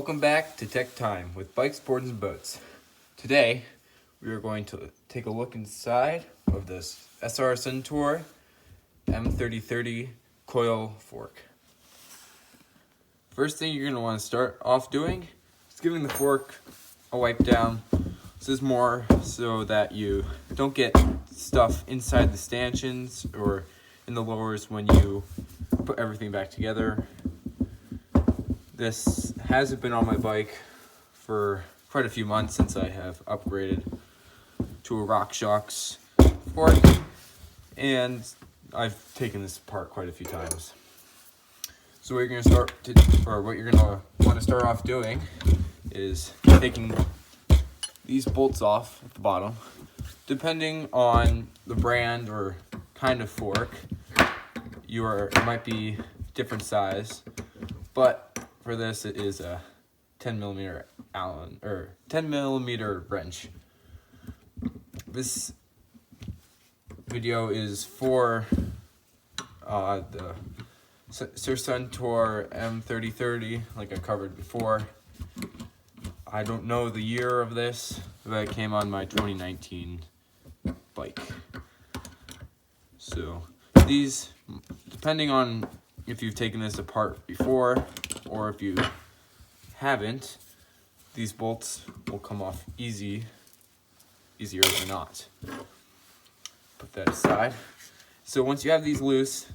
Welcome back to Tech Time with Bikes, Boards, and Boats. Today, we are going to take a look inside of this SR Suntour m3030 coil fork. First thing you're going to want to start off doing is giving the fork a wipe down. This is more so that you don't get stuff inside the stanchions or in the lowers when you put everything back together. This hasn't been on my bike for quite a few months since I have upgraded to a RockShox fork, and I've taken this apart quite a few times. So what you're gonna want to start off doing is taking these bolts off at the bottom. Depending on the brand or kind of fork, it might be different size, but for this, it is a 10 millimeter Allen or 10 millimeter wrench. This video is for the Suntour m3030, like I covered before. I don't know the year of this, but it came on my 2019 bike. So these, depending on if you've taken this apart before or if you haven't, these bolts will come off easier than not. Put that aside. So once you have these loose,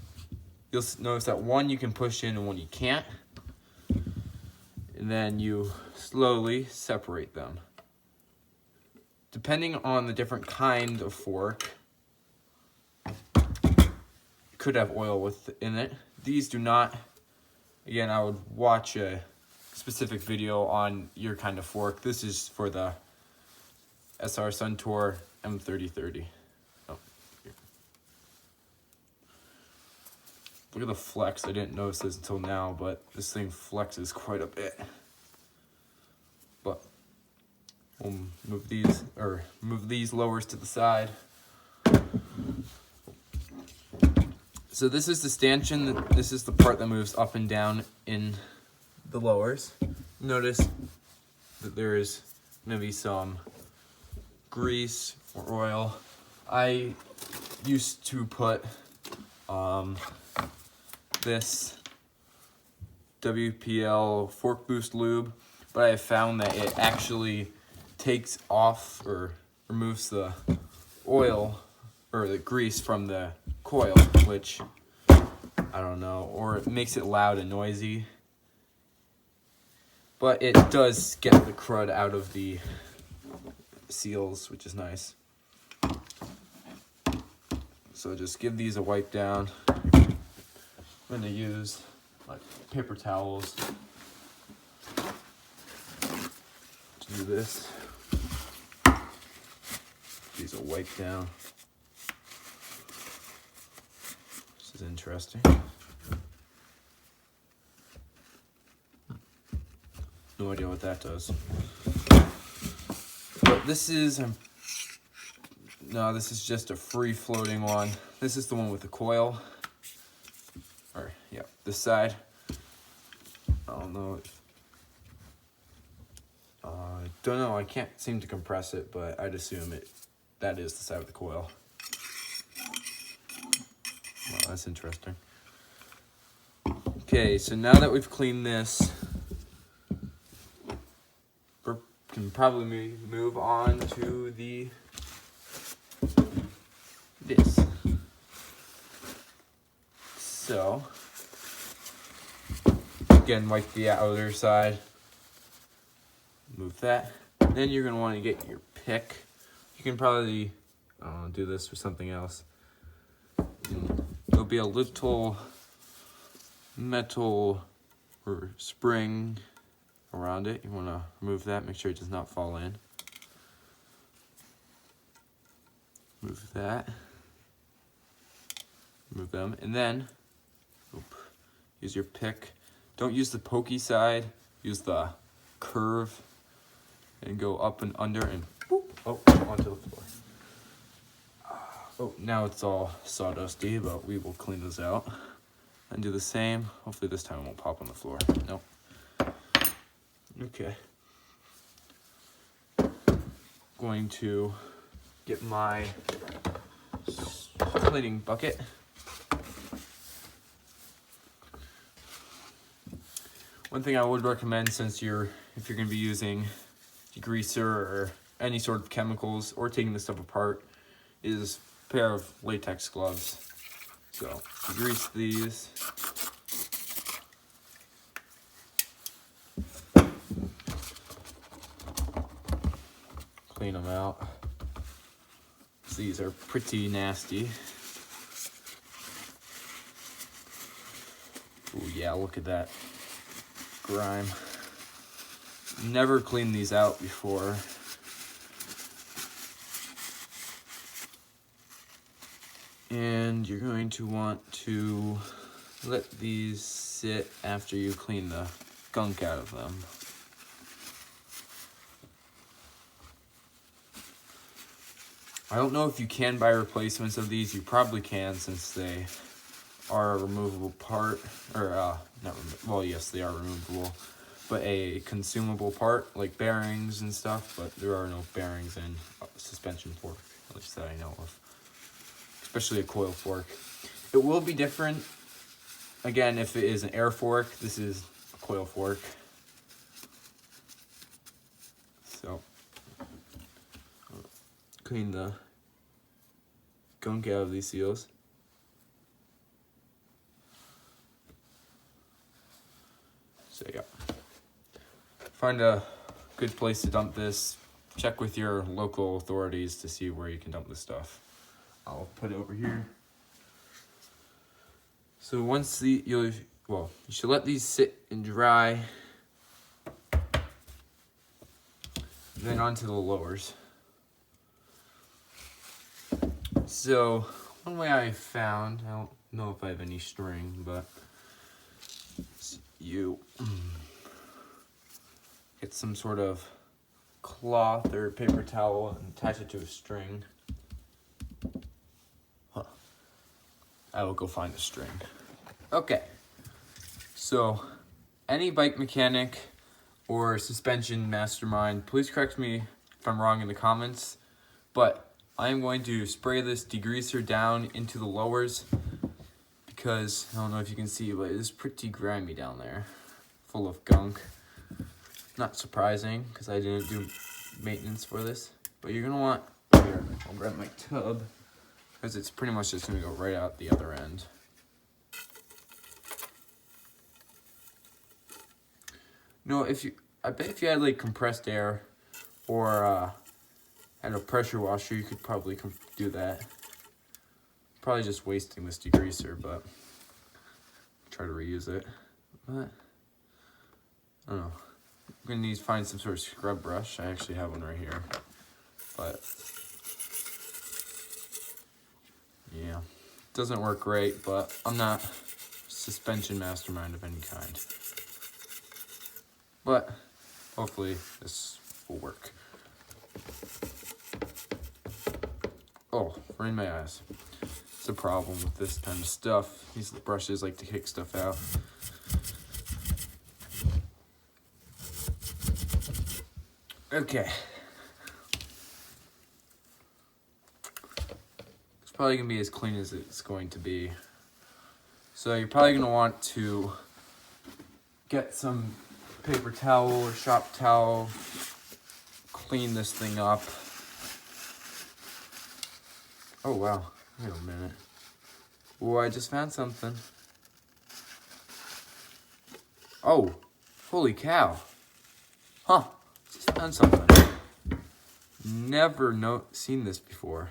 you'll notice that one you can push in and one you can't. And then you slowly separate them. Depending on the different kind of fork, it could have oil within it. These do not. Again, I would watch a specific video on your kind of fork. This is for the SR Suntour m3030. Oh, here. Look at the flex. I didn't notice this until now, but this thing flexes quite a bit. But we'll move these lowers to the side. So this is the stanchion. This is the part that moves up and down in the lowers. Notice that there is going to be some grease or oil. I used to put this WPL fork boost lube, but I have found that it actually takes off or removes the oil or the grease from the coil, which I don't know, or it makes it loud and noisy, but it does get the crud out of the seals, which is nice. So just give these a wipe down. I'm going to use like paper towels to do this. These a wipe down. This is interesting. No idea what that does. But this is this is just a free floating one. This is the one with the coil. Or yeah, this side. I don't know. Don't know. I can't seem to compress it, but I'd assume that is the side with the coil. Well, that's interesting. Okay, so now that we've cleaned this, we can probably move on to this. So, again, wipe the outer side. Move that. Then you're going to want to get your pick. You can probably do this with something else. There'll be a little metal or spring around it. You want to remove that, make sure it does not fall in. Move that. Remove them. And then, use your pick. Don't use the pokey side. Use the curve. And go up and under and boop, onto the floor. Oh, now it's all sawdusty, but we will clean this out and do the same. Hopefully this time it won't pop on the floor. Nope. Okay. Going to get my cleaning bucket. One thing I would recommend, if you're going to be using degreaser or any sort of chemicals or taking this stuff apart, is a pair of latex gloves. So degrease these. Clean them out. These are pretty nasty. Oh yeah, look at that grime. Never cleaned these out before. And you're going to want to let these sit after you clean the gunk out of them. I don't know if you can buy replacements of these. You probably can, since they are a removable part, or well, yes, they are removable, but a consumable part, like bearings and stuff, but there are no bearings in a suspension fork, at least that I know of, especially a coil fork. It will be different, again, if it is an air fork. This is a coil fork. So, clean the gunk out of these seals. So yeah, find a good place to dump this. Check with your local authorities to see where you can dump this stuff. I'll put it over here. So once you should let these sit and dry. Then onto the lowers. So one way I found, I don't know if I have any string, but you get some sort of cloth or paper towel and attach it to a string. I will go find a string. Okay, so any bike mechanic or suspension mastermind, please correct me if I'm wrong in the comments, but I am going to spray this degreaser down into the lowers because, I don't know if you can see, but it is pretty grimy down there, full of gunk. Not surprising, because I didn't do maintenance for this, but you're going to want, here, I'll grab my tub, because it's pretty much just going to go right out the other end. No, I bet if you had like compressed air or had a pressure washer, you could probably do that. Probably just wasting this degreaser, but try to reuse it. But I don't know. I'm gonna need to find some sort of scrub brush. I actually have one right here, but yeah, it doesn't work great. But I'm not a suspension mastermind of any kind. But hopefully this will work. Oh, right in my eyes. It's a problem with this kind of stuff. These brushes like to kick stuff out. Okay. It's probably going to be as clean as it's going to be. So you're probably going to want to get some paper towel or shop towel, clean this thing up. Oh wow, wait a minute. Oh, I just found something. Oh, holy cow. Huh, just found something. Never seen this before.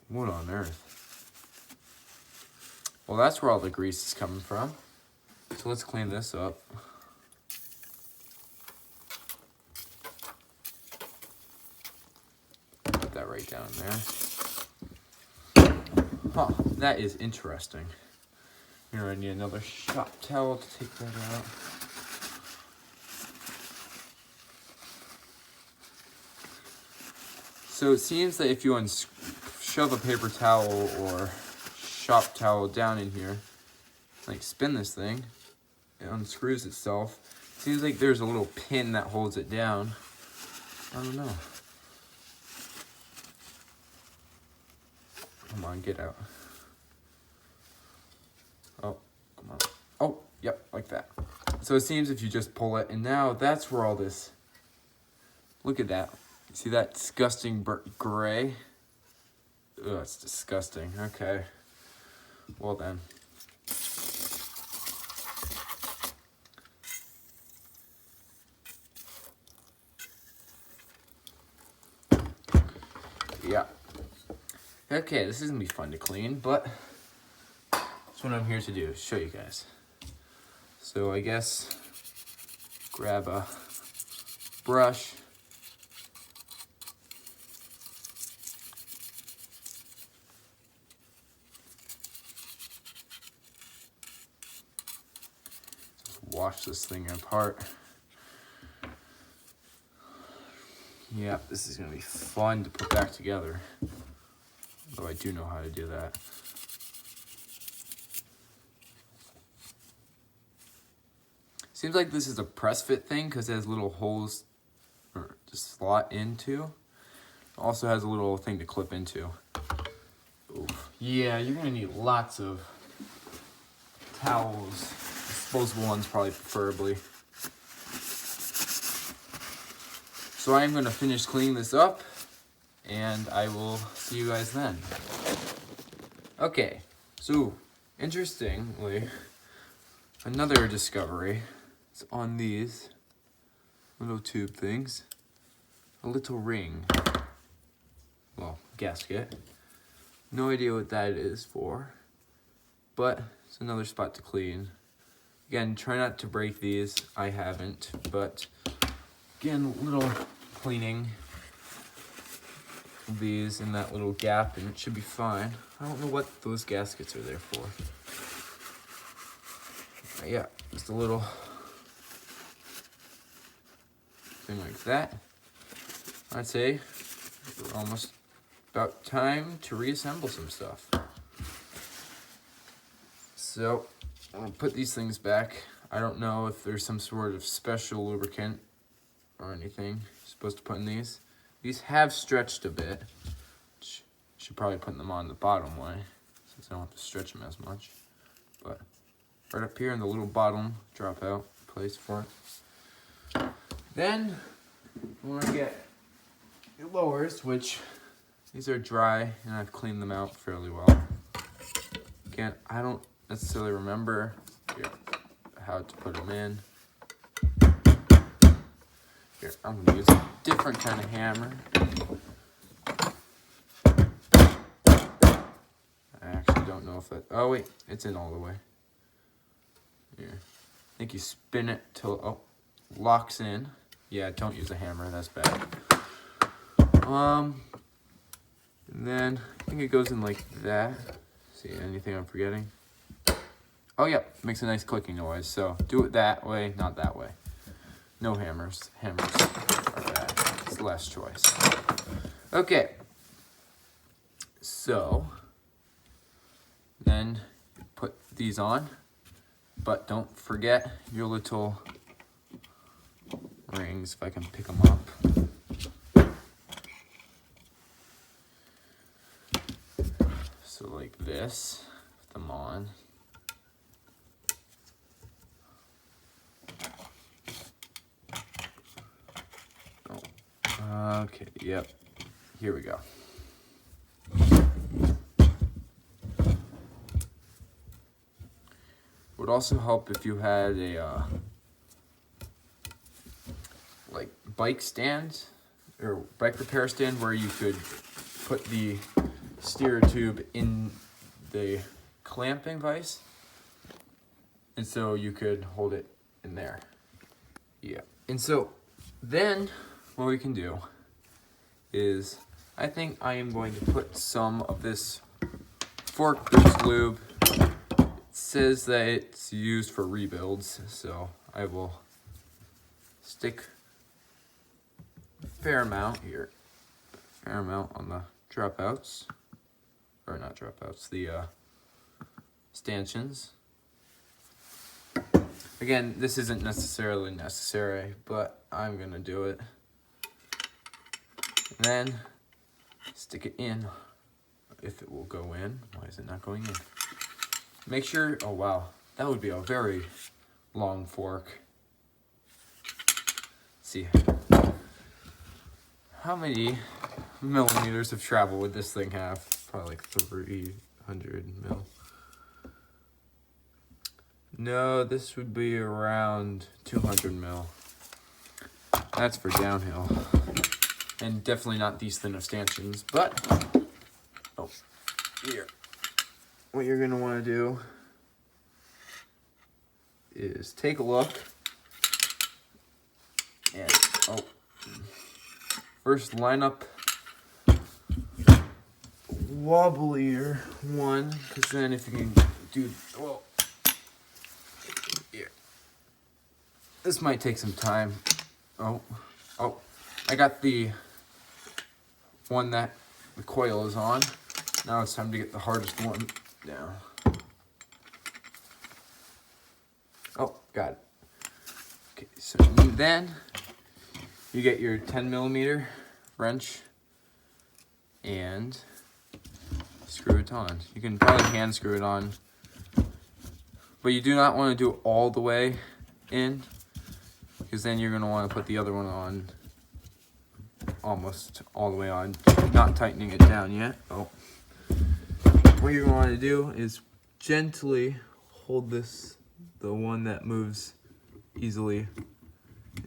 What on earth? Well, that's where all the grease is coming from. So let's clean this up. Put that right down there. Huh, that is interesting. Here I need another shop towel to take that out. So it seems that if you shove a paper towel or shop towel down in here, like spin this thing, it unscrews itself, Seems like there's a little pin that holds it down. I don't know. Come on, get out. Oh, come on. Oh, yep, like that. So it seems if you just pull it, and now that's where all this, look at that. See that disgusting gray? Ugh, it's disgusting. Okay. Well then. Yeah. Okay, this is gonna be fun to clean, but that's what I'm here to do, show you guys. So I guess grab a brush. Just wash this thing apart. Yeah, this is gonna be fun to put back together. Though I do know how to do that. Seems like this is a press fit thing because it has little holes to slot into. Also has a little thing to clip into. Oof. Yeah, you're gonna need lots of towels. Disposable ones probably preferably. So I'm gonna finish cleaning this up and I will see you guys then. Okay, so interestingly, another discovery is on these little tube things. A little ring. Well, gasket. No idea what that is for, but it's another spot to clean. Again, try not to break these. I haven't, but again, little cleaning of these in that little gap and it should be fine. I don't know what those gaskets are there for. Yeah, just a little thing like that. I'd say we're almost about time to reassemble some stuff. So I'm gonna put these things back. I don't know if there's some sort of special lubricant or anything you're supposed to put in these. These have stretched a bit. Should probably put them on the bottom way since I don't have to stretch them as much. But right up here in the little bottom drop out place for it. Then we want to get your lowers, which these are dry and I've cleaned them out fairly well. Again, I don't necessarily remember how to put them in. Here, I'm gonna use a different kind of hammer. I actually don't know if that, oh wait, it's in all the way. Here, I think you spin it till, oh, locks in. Yeah, don't use a hammer, that's bad. And then I think it goes in like that. See, anything I'm forgetting? Oh yeah, makes a nice clicking noise. So do it that way, not that way. No hammers. Hammers are bad. It's the last choice. Okay. So then put these on, but don't forget your little rings if I can pick them up. So like this, put them on. Oh. Okay, yep, here we go. Would also help if you had a like bike stand or bike repair stand where you could put the steer tube in the clamping vise, and so you could hold it in there. Yeah, and so then what we can do is I think I am going to put some of this fork boost lube. It says that it's used for rebuilds, so I will stick a fair amount here, fair amount on the dropouts, or not dropouts, the stanchions. Again, this isn't necessarily necessary, but I'm gonna do it. And then stick it in, if it will go in. Why is it not going in? Make sure, oh wow, that would be a very long fork. Let's see, how many millimeters of travel would this thing have? Probably like 300 mil. No, this would be around 200 mil. That's for downhill. And definitely not these thin of stanchions, but, oh, here. What you're gonna wanna do is take a look and, oh, first line up wobblier one, because then if you can do, well, here. This might take some time. Oh, I got the one that the coil is on. Now it's time to get the hardest one down. Oh, got it. Okay, so then you get your 10 millimeter wrench and screw it on. You can probably hand screw it on, but you do not want to do it all the way in, because then you're going to want to put the other one on almost all the way on, not tightening it down yet. Oh, what you're going to want to do is gently hold this, the one that moves easily,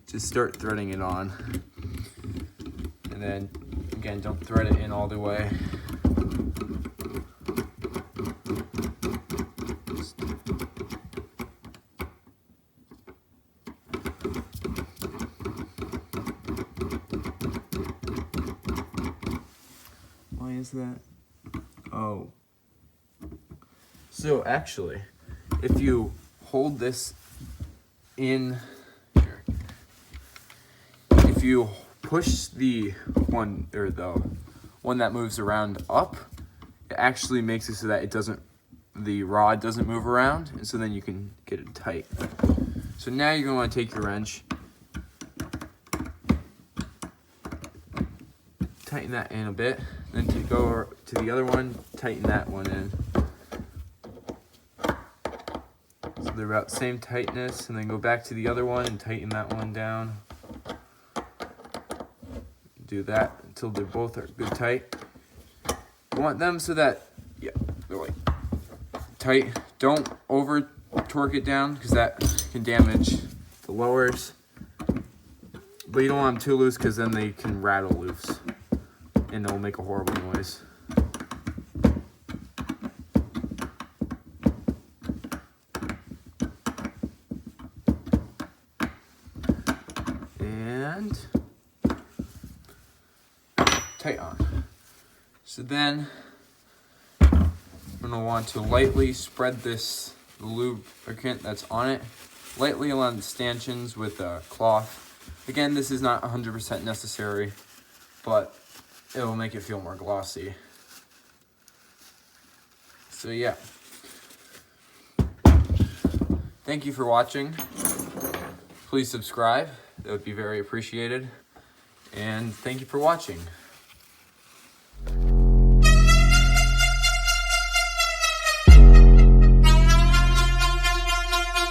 just start threading it on, and then again, don't thread it in all the way. Why is that? Oh. So actually, if you hold this in here, if you push the one, or the one that moves around up, it actually makes it so that it doesn't, the rod doesn't move around, and so then you can get it tight. So now you're going to want to take your wrench, tighten that in a bit, then to go to the other one, tighten that one in. So they're about the same tightness, and then go back to the other one and tighten that one down. Do that until they both are good tight. You want them so that, yeah, they're like tight. Don't over torque it down, because that can damage the lowers. But you don't want them too loose, because then they can rattle loose and they'll make a horrible noise. And tight on. So then I'm gonna want to lightly spread this lubricant that's on it lightly along the stanchions with a cloth. Again, this is not 100% necessary, but it will make it feel more glossy. So yeah. Thank you for watching. Please subscribe. That would be very appreciated. And thank you for watching.